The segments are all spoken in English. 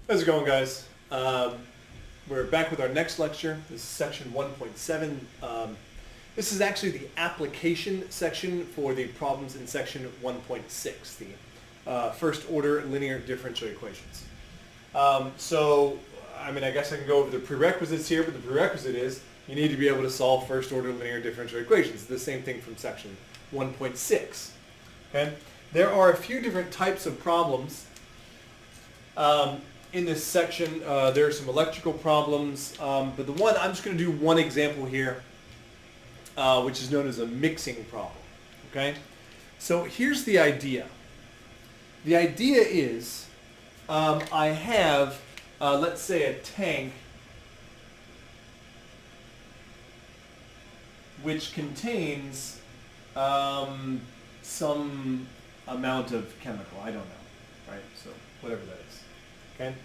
How's it going, guys? We're back with our next lecture. This is section 1.7. This is actually the application section for the problems in section 1.6, the first order linear differential equations. I guess I can go over the prerequisites here, but the prerequisite is you need to be able to solve first order linear differential equations. The same thing from section 1.6. Okay? There are a few different types of problems. In this section, there are some electrical problems, but the one, I'm just going to do one example here, which is known as a mixing problem. Okay? So here's the idea. The idea is I have, let's say, a tank which contains some amount of chemical. I don't know, right? So whatever that is. Okay?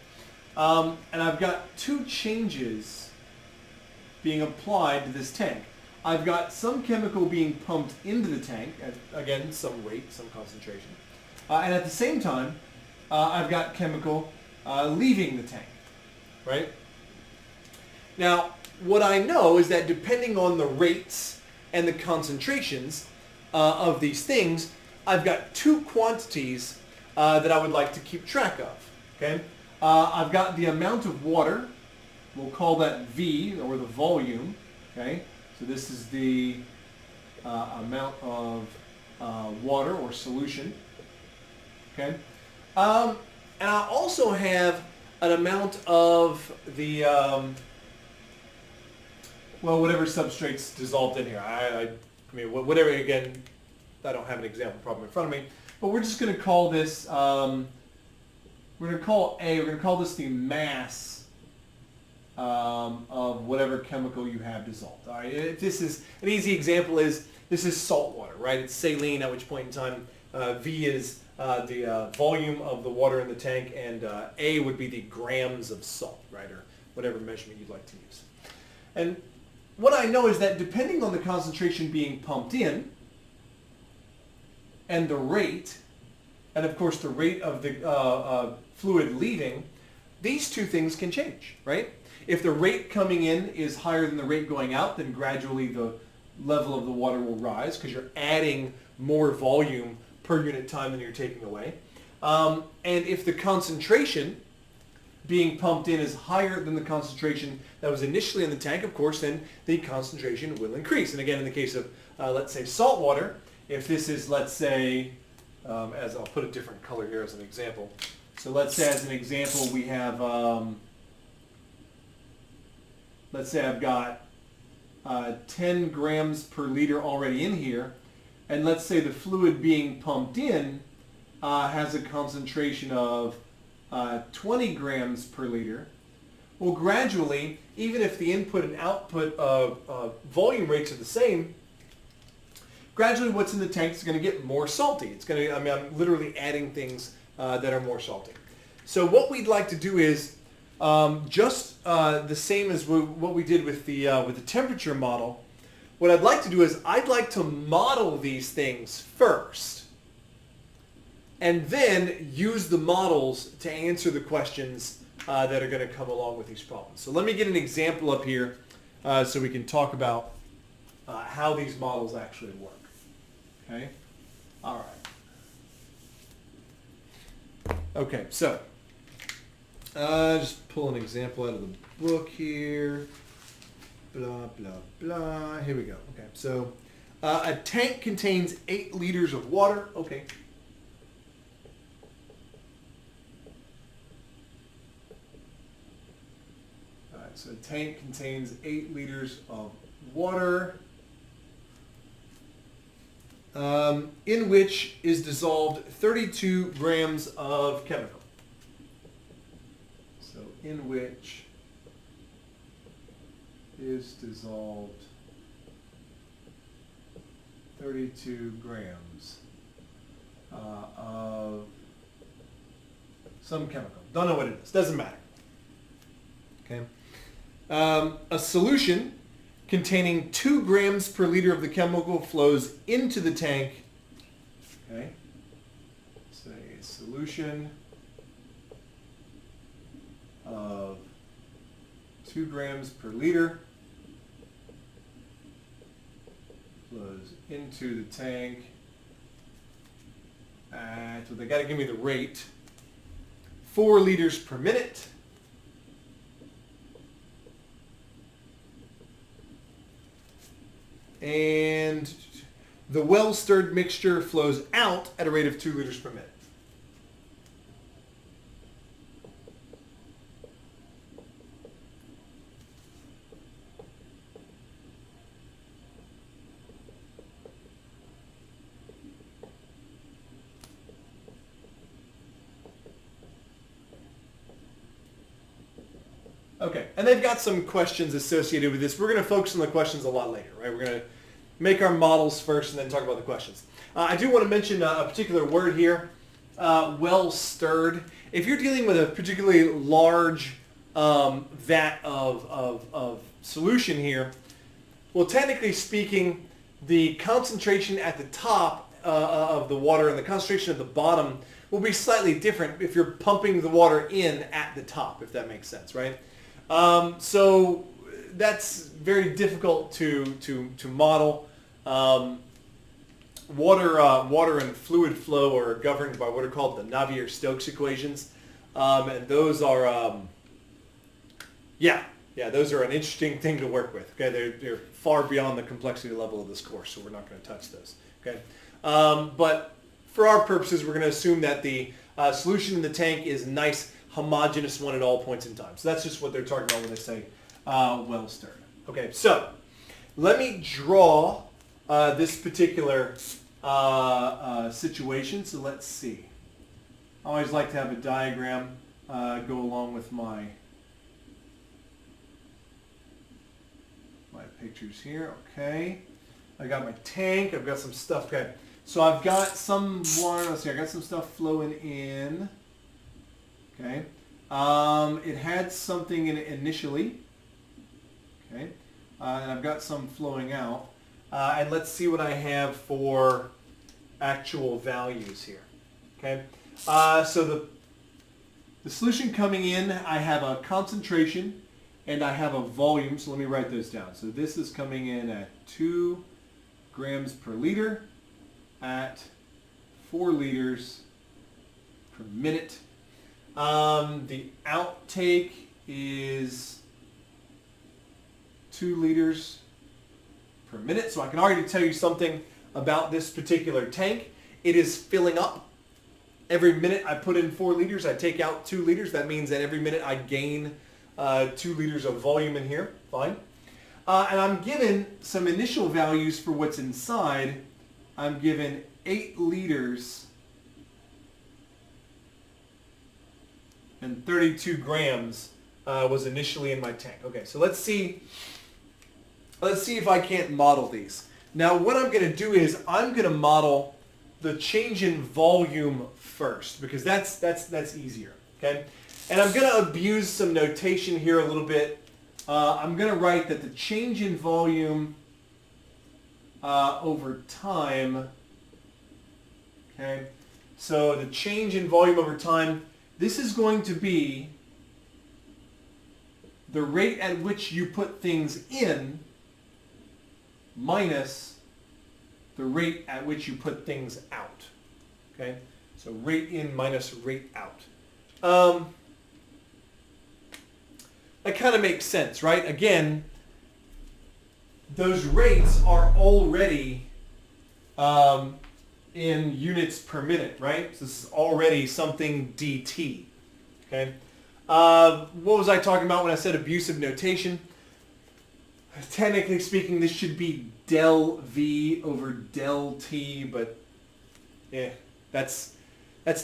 And I've got two changes being applied to this tank. I've got some chemical being pumped into the tank, at, again, some rate, some concentration. And at the same time, I've got chemical leaving the tank, right? Now, what I know is that depending on the rates and the concentrations of these things, I've got two quantities that I would like to keep track of, okay? I've got the amount of water, we'll call that V, or the volume, okay? So this is the amount of water or solution, okay? And I also have an amount of the, whatever substrate's dissolved in here. I mean, whatever, again, I don't have an example problem in front of me, but we're just going to call this, we're going to call this the mass of whatever chemical you have dissolved. All right, if this is, an easy example is, this is salt water, right? It's saline, at which point in time V is the volume of the water in the tank, and A would be the grams of salt, right? Or whatever measurement you'd like to use. And what I know is that depending on the concentration being pumped in, and the rate, and of course the rate of the fluid leaving, these two things can change, right? If the rate coming in is higher than the rate going out, then gradually the level of the water will rise because you're adding more volume per unit time than you're taking away. And if the concentration being pumped in is higher than the concentration that was initially in the tank, of course, then the concentration will increase. And again, in the case of, let's say, salt water, if this is, let's say, as I'll put a different color here as an example. So let's say as an example we have, let's say I've got 10 grams per liter already in here, and let's say the fluid being pumped in has a concentration of 20 grams per liter. Well, gradually, even if the input and output volume rates are the same, gradually what's in the tank is going to get more salty. It's going to, I'm literally adding things that are more salty. So what we'd like to do is just the same as what we did with the temperature model. What I'd like to do is I'd like to model these things first and then use the models to answer the questions that are going to come along with these problems. So let me get an example up here so we can talk about how these models actually work. Okay? All right. Okay, so just pull an example out of the book here. Blah, blah, blah. Here we go. Okay, so a tank contains 8 liters of water. Okay. All right, so a tank contains 8 liters of water, in which is dissolved 32 grams of chemical. So in which is dissolved 32 grams of some chemical. Don't know what it is. Doesn't matter. Okay. A solution containing 2 grams per liter of the chemical flows into the tank. Okay. So a solution 2 grams per liter flows into the tank at, so they got to give me the rate, 4 liters per minute. And the well-stirred mixture flows out at a rate of 2 liters per minute. Okay, and they've got some questions associated with this. We're going to focus on the questions a lot later, right? We're going to make our models first and then talk about the questions. I do want to mention a particular word here, well stirred. If you're dealing with a particularly large vat of solution here, well, technically speaking, the concentration at the top of the water and the concentration at the bottom will be slightly different if you're pumping the water in at the top, if that makes sense, right? So that's very difficult to model. Water and fluid flow are governed by what are called the Navier-Stokes equations, and those are those are an interesting thing to work with. Okay, they're far beyond the complexity level of this course, so we're not going to touch those. Okay, but for our purposes, we're going to assume that the solution in the tank is a nice homogeneous one at all points in time. So that's just what they're talking about when they say well stirred. Okay, so let me draw this particular situation. So let's see. I always like to have a diagram go along with my pictures here. Okay, I got my tank. I've got some stuff. Okay, so I've got some water. Let's see. I got some stuff flowing in. Okay, it had something in it initially. Okay, and I've got some flowing out. And let's see what I have for actual values here. Okay, so the solution coming in, I have a concentration and I have a volume. So let me write those down. So this is coming in at 2 grams per liter at 4 liters per minute. The outtake is 2 liters per minute. So I can already tell you something about this particular tank. It is filling up. Every minute I put in 4 liters, I take out 2 liters. That means that every minute I gain 2 liters of volume in here. Fine. And I'm given some initial values for what's inside. I'm given 8 liters and 32 grams was initially in my tank. Okay, so let's see if I can't model these. Now what I'm going to do is I'm going to model the change in volume first because that's easier. Okay, and I'm going to abuse some notation here a little bit. I'm going to write that the change in volume over time. Okay, so the change in volume over time. This is going to be the rate at which you put things in minus the rate at which you put things out. Okay? So rate in minus rate out. That kind of makes sense, right? Again, those rates are already in units per minute, right? So this is already something dt. Okay? What was I talking about when I said abusive notation? Technically speaking, this should be del V over del T, but that's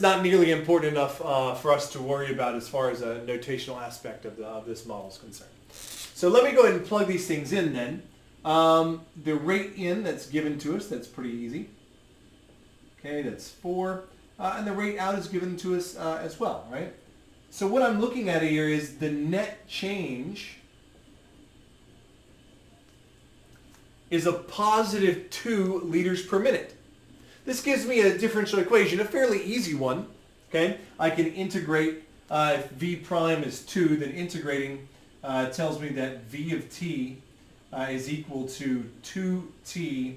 not nearly important enough for us to worry about as far as a notational aspect of this model is concerned. So let me go ahead and plug these things in then. The rate in that's given to us, that's pretty easy. Okay, that's 4. And the rate out is given to us as well, right? So what I'm looking at here is the net change is a positive 2 liters per minute. This gives me a differential equation, a fairly easy one. Okay, I can integrate, if V prime is 2, then integrating tells me that V of t is equal to 2t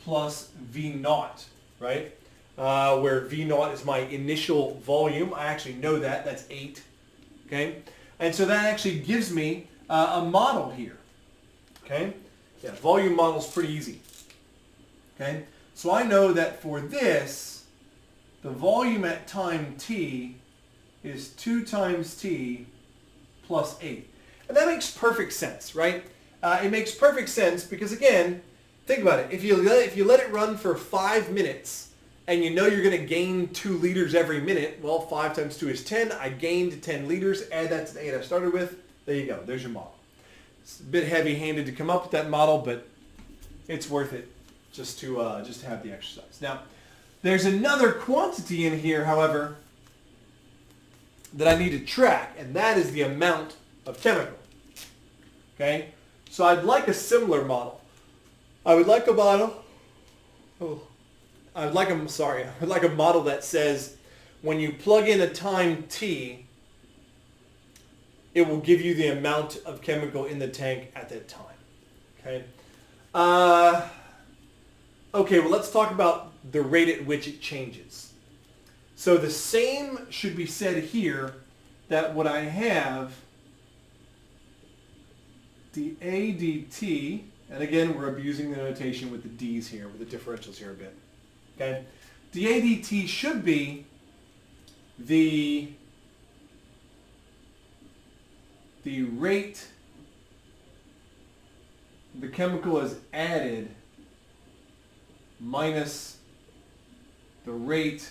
plus V naught, right? Where V naught is my initial volume. I actually know that. That's 8. Okay? And so that actually gives me a model here. Okay? Yeah, volume model is pretty easy. Okay? So I know that for this, the volume at time t is 2 times t plus 8. And that makes perfect sense, right? It makes perfect sense because, again, think about it. If you let it run for 5 minutes and you know you're going to gain 2 liters every minute, well, 5 times 2 is 10. I gained 10 liters. Add that to the 8 I started with. There you go. There's your model. It's a bit heavy-handed to come up with that model, but it's worth it just to have the exercise. Now, there's another quantity in here, however, that I need to track, and that is the amount of chemical. Okay? So I'd like a similar model. I would like a model. I would like a model that says when you plug in a time t, it will give you the amount of chemical in the tank at that time. Okay. Okay. Well, let's talk about the rate at which it changes. So the same should be said here. That what I have, dA dt, and again we're abusing the notation with the d's here, with the differentials here a bit. Okay, dA dt should be the rate the chemical is added minus the rate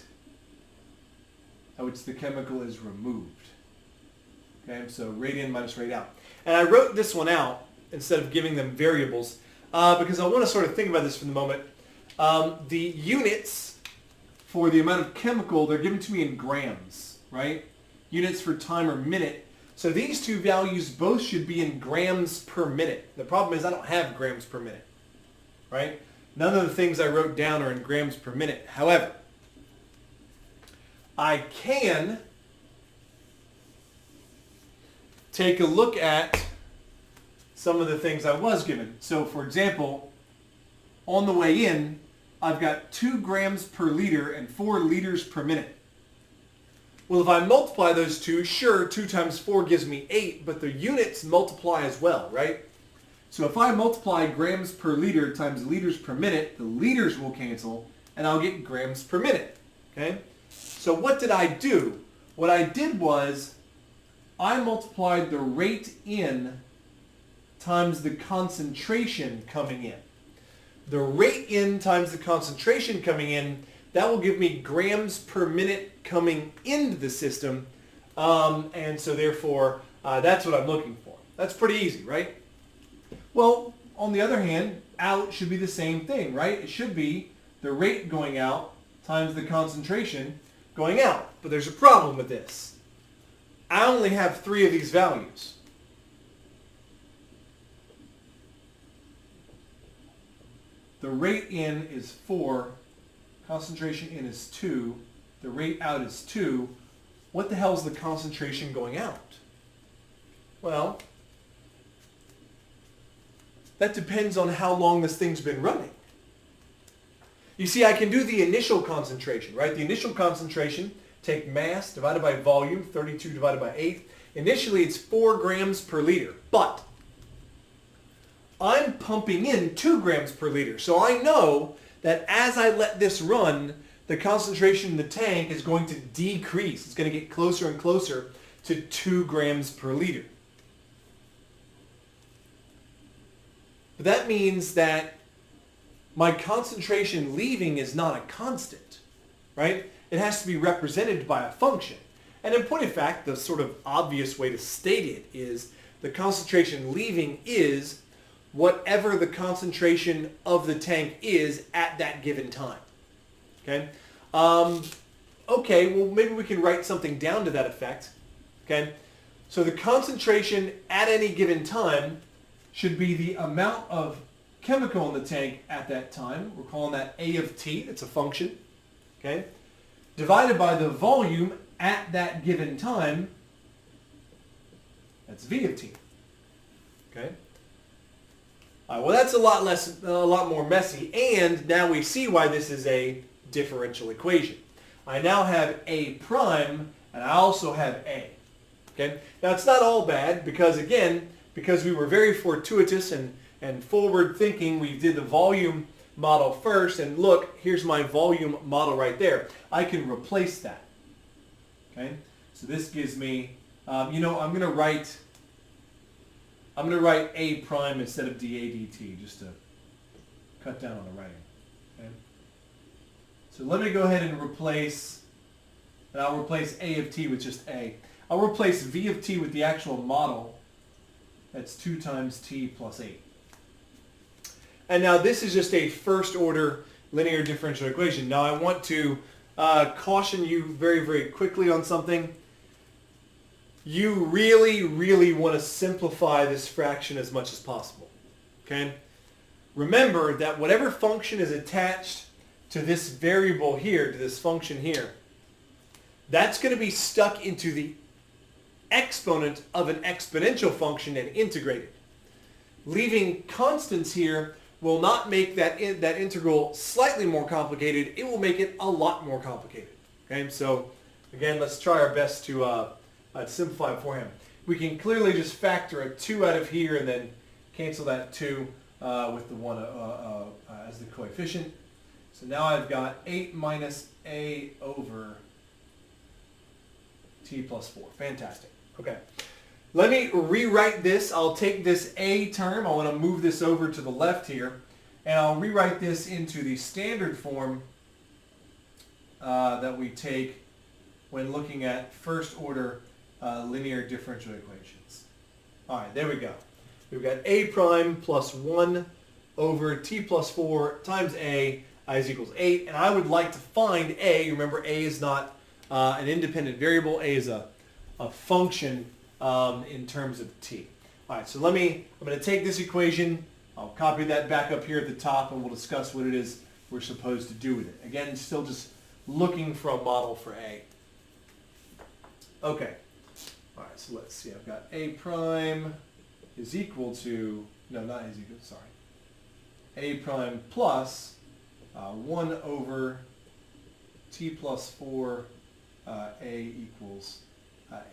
at which the chemical is removed. Okay, so rate in minus rate out. And I wrote this one out instead of giving them variables because I want to sort of think about this for the moment. The units for the amount of chemical, they're given to me in grams, right? Units for time or minute. So these two values both should be in grams per minute. The problem is I don't have grams per minute, right? None of the things I wrote down are in grams per minute. However, I can take a look at some of the things I was given. So for example, on the way in, I've got 2 grams per liter and 4 liters per minute. Well, if I multiply those two, sure, 2 times 4 gives me 8, but the units multiply as well, right? So if I multiply grams per liter times liters per minute, the liters will cancel, and I'll get grams per minute, okay? So what did I do? What I did was I multiplied the rate in times the concentration coming in. The rate in times the concentration coming in, that will give me grams per minute coming into the system. And so therefore, that's what I'm looking for. That's pretty easy, right? Well, on the other hand, out should be the same thing, right? It should be the rate going out times the concentration going out. But there's a problem with this. I only have 3 of these values. The rate in is 4, concentration in is 2, the rate out is 2. What the hell is the concentration going out? Well, that depends on how long this thing's been running. You see, I can do the initial concentration, right? The initial concentration, take mass divided by volume, 32 divided by 8. Initially, it's 4 grams per liter, but I'm pumping in 2 grams per liter. So I know that as I let this run, the concentration in the tank is going to decrease. It's going to get closer and closer to 2 grams per liter. But that means that my concentration leaving is not a constant, right? It has to be represented by a function. And in point of fact, the sort of obvious way to state it is the concentration leaving is whatever the concentration of the tank is at that given time. Okay? Okay, well maybe we can write something down to that effect. Okay? So the concentration at any given time should be the amount of chemical in the tank at that time. We're calling that A of t. It's a function. Okay? Divided by the volume at that given time. That's V of t. Okay. Well, that's a lot more messy, and now we see why this is a differential equation. I now have A prime, and I also have A. Okay. Now it's not all bad because because we were very fortuitous and forward thinking, we did the volume model first, and look, here's my volume model right there. I can replace that. Okay. So this gives me, I'm going to write A prime instead of dA dt just to cut down on the writing. Okay. So let me go ahead and I'll replace A of t with just A. I'll replace V of t with the actual model. That's 2 times t plus 8. And now this is just a first order linear differential equation. Now I want to caution you very, very quickly on something. You really, really want to simplify this fraction as much as possible. Okay? Remember that whatever function is attached to this variable here, to this function here, that's going to be stuck into the exponent of an exponential function and integrated. Leaving constants here will not make that integral slightly more complicated. It will make it a lot more complicated. Okay, so again, let's try our best to simplify it for him. We can clearly just factor a 2 out of here and then cancel that 2 with the 1 as the coefficient. So now I've got 8 minus A over t plus 4. Fantastic. Okay. Let me rewrite this. I'll take this A term. I want to move this over to the left here. And I'll rewrite this into the standard form that we take when looking at first order linear differential equations. All right, there we go. We've got A prime plus 1 over t plus 4 times A is equals 8. And I would like to find A. Remember, A is not an independent variable. A is a function in terms of t. All right, so I'm going to take this equation. I'll copy that back up here at the top, and we'll discuss what it is we're supposed to do with it. Again, still just looking for a model for A. Okay. All right, so let's see. I've got A prime is equal to, no, not is equal, sorry. A prime plus 1 over t plus 4 A equals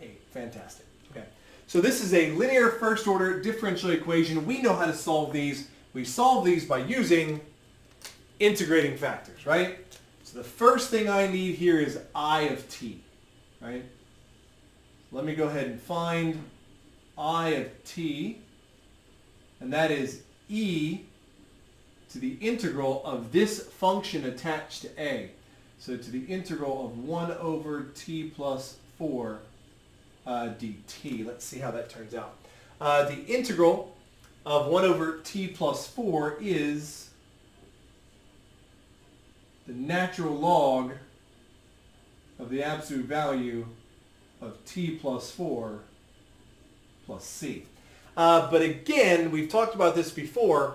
8. Fantastic. Okay. So this is a linear first order differential equation. We know how to solve these. We solve these by using integrating factors, right? So the first thing I need here is I of t, right? Let me go ahead and find I of t, and that is e to the integral of this function attached to A. So to the integral of 1 over t plus 4 dt. Let's see how that turns out. The integral of 1 over t plus 4 is the natural log of the absolute value of t plus 4 plus c. But again, we've talked about this before.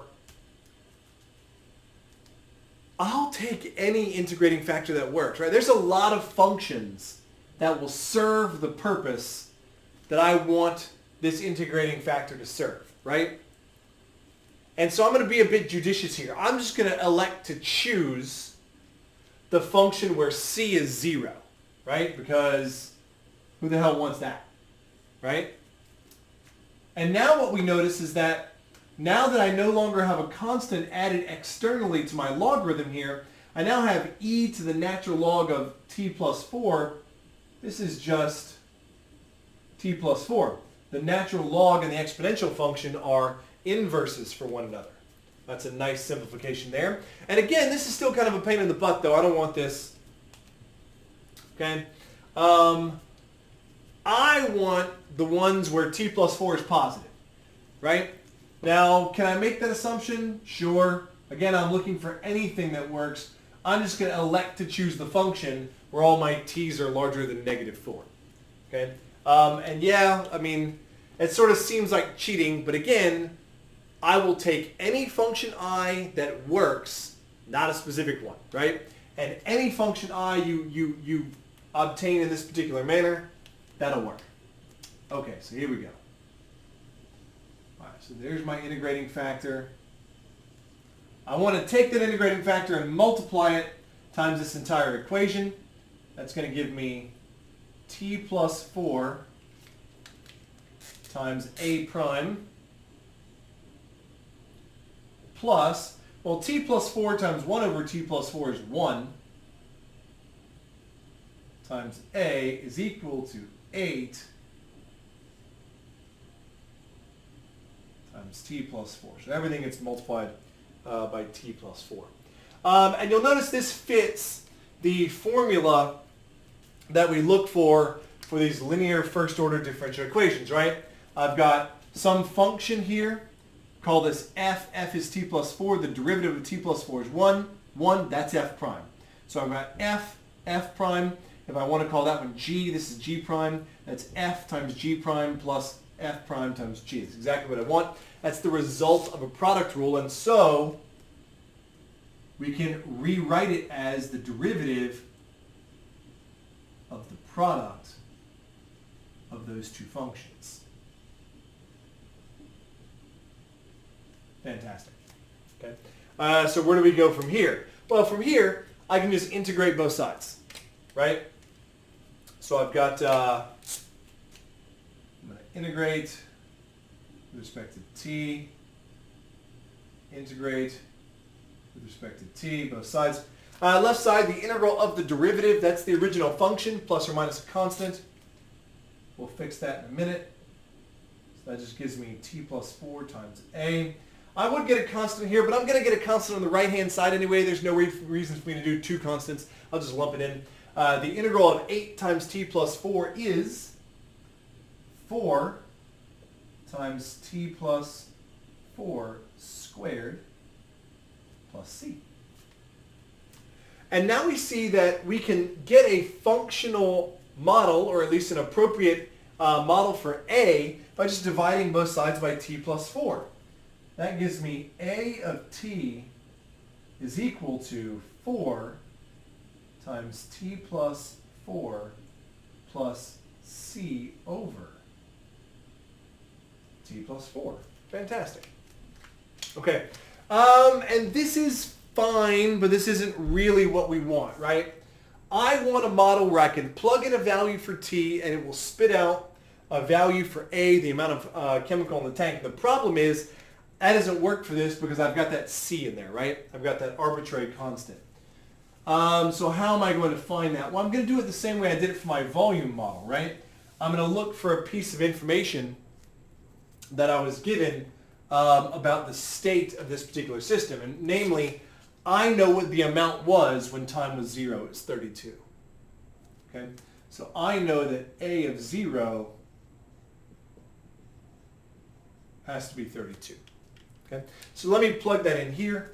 I'll take any integrating factor that works, right? There's a lot of functions that will serve the purpose that I want this integrating factor to serve, right? And so I'm going to be a bit judicious here. I'm just going to elect to choose the function where c is 0, right? Because who the hell wants that, right? And now what we notice is that now that I no longer have a constant added externally to my logarithm here, I now have e to the natural log of t plus 4. This is just t plus 4. The natural log and the exponential function are inverses for one another. That's a nice simplification there. And again, this is still kind of a pain in the butt, though. I don't want this. Okay? I want the ones where t plus 4 is positive, right? Now, can I make that assumption? Sure. Again, I'm looking for anything that works. I'm just going to elect to choose the function where all my t's are larger than -4. Okay? And yeah, I mean, it sort of seems like cheating, but again, I will take any function I that works, not a specific one, right? And any function I you obtain in this particular manner, that'll work. Okay, so here we go. All right, so there's my integrating factor. I want to take that integrating factor and multiply it times this entire equation. That's going to give me t plus 4 times a prime plus, well, t plus 4 times 1 over t plus 4 is 1 times a is equal to 8 times t plus 4. So everything gets multiplied by t plus 4. And you'll notice this fits the formula that we look for these linear first order differential equations, right? I've got some function here. Call this f. F is t plus 4. The derivative of t plus 4 is 1. 1, that's f prime. So I've got f prime. If I want to call that one g, this is g prime. That's f times g prime plus f prime times g. That's exactly what I want. That's the result of a product rule. And so we can rewrite it as the derivative of the product of those two functions. Fantastic. Okay. So where do we go from here? Well, from here, I can just integrate both sides, right? So I've got, I'm going to integrate with respect to t, integrate with respect to t, both sides. Left side, the integral of the derivative, that's the original function, plus or minus a constant. We'll fix that in a minute. So that just gives me t plus 4 times a. I would get a constant here, but I'm going to get a constant on the right-hand side anyway. There's no reason for me to do two constants. I'll just lump it in. The integral of 8 times t plus 4 is 4 times t plus 4 squared plus c. And now we see that we can get a functional model, or at least an appropriate model for a, by just dividing both sides by t plus 4. That gives me a of t is equal to 4 times t plus 4 plus c over t plus 4. Fantastic. Okay. And this is fine, but this isn't really what we want, right? I want a model where I can plug in a value for t and it will spit out a value for a, the amount of chemical in the tank. The problem is that doesn't work for this because I've got that c in there, right? I've got that arbitrary constant. So how am I going to find that? Well, I'm going to do it the same way I did it for my volume model, right? I'm going to look for a piece of information that I was given about the state of this particular system. And namely, I know what the amount was when time was 0. It's 32. Okay? So I know that a of 0 has to be 32. Okay? So let me plug that in here.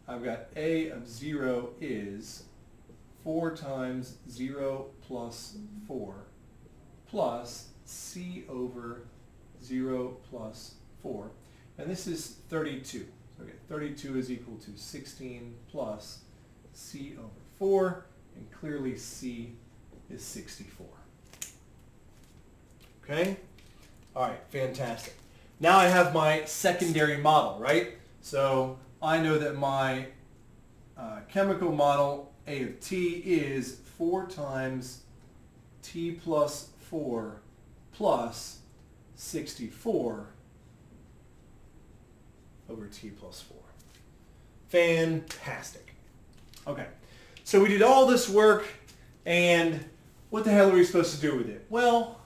I've got a of 0 is 4 times 0 plus 4 plus c over 0 plus 4. And this is 32. So okay, 32 is equal to 16 plus c over 4. And clearly c is 64. Okay? All right, fantastic. Now I have my secondary model, right? So I know that my chemical model, A of t, is 4 times t plus 4 plus 64 over t plus 4. Fantastic. Okay, so we did all this work, and what the hell are we supposed to do with it? Well,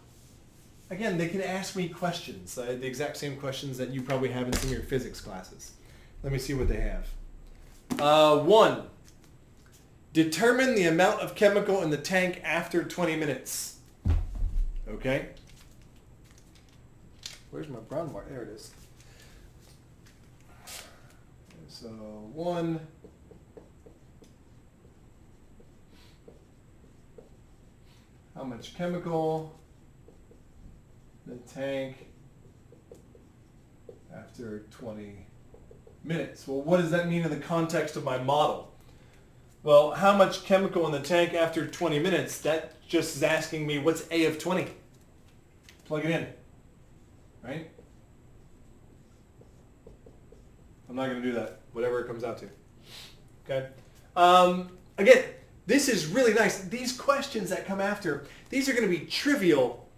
again, they can ask me questions, the exact same questions that you probably have in some of your physics classes. Let me see what they have. 1. Determine the amount of chemical in the tank after 20 minutes. Okay. Where's my brown mark? There it is. So 1. How much chemical in the tank after 20 minutes? Well, what does that mean in the context of my model? Well, how much chemical in the tank after 20 minutes? That just is asking me what's A of 20. Plug it in. right? I'm not going to do that, whatever it comes out to. Okay. Again, this is really nice. These questions that come after, these are going to be trivial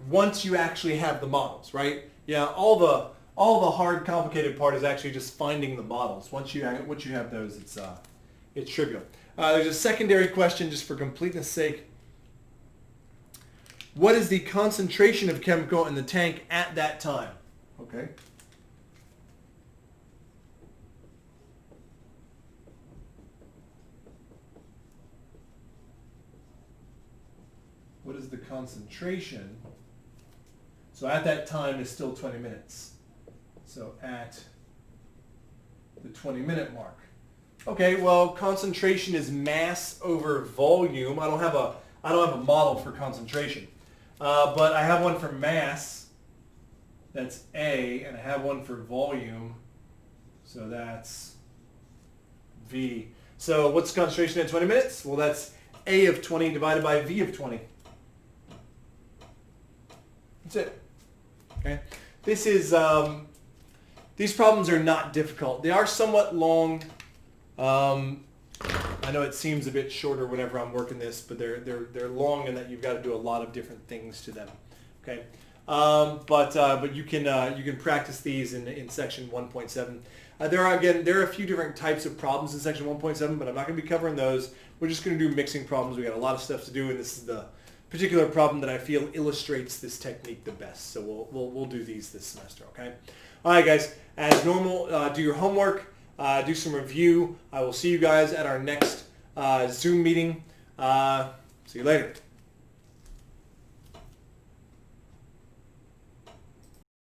once you actually have the models, right? Yeah, all the hard, complicated part is actually just finding the models. Once you have those, it's trivial. There's a secondary question, just for completeness' sake. What is the concentration of chemical in the tank at that time? Okay. What is the concentration? So at that time is still 20 minutes. So at the 20-minute mark. Okay, well, concentration is mass over volume. I don't have a model for concentration, but I have one for mass. That's A, and I have one for volume. So that's V. So what's concentration at 20 minutes? Well, that's A of 20 divided by V of 20. That's it. Okay. This is these problems are not difficult. They are somewhat long. I know it seems a bit shorter whenever I'm working this, but they're long in that you've got to do a lot of different things to them. Okay. But you can practice these in section 1.7. There are a few different types of problems in section 1.7, but I'm not going to be covering those. We're just going to do mixing problems. We got a lot of stuff to do, and this is the particular problem that I feel illustrates this technique the best. So we'll do these this semester. Okay. All right, guys. As normal, do your homework. Do some review. I will see you guys at our next Zoom meeting. See you later.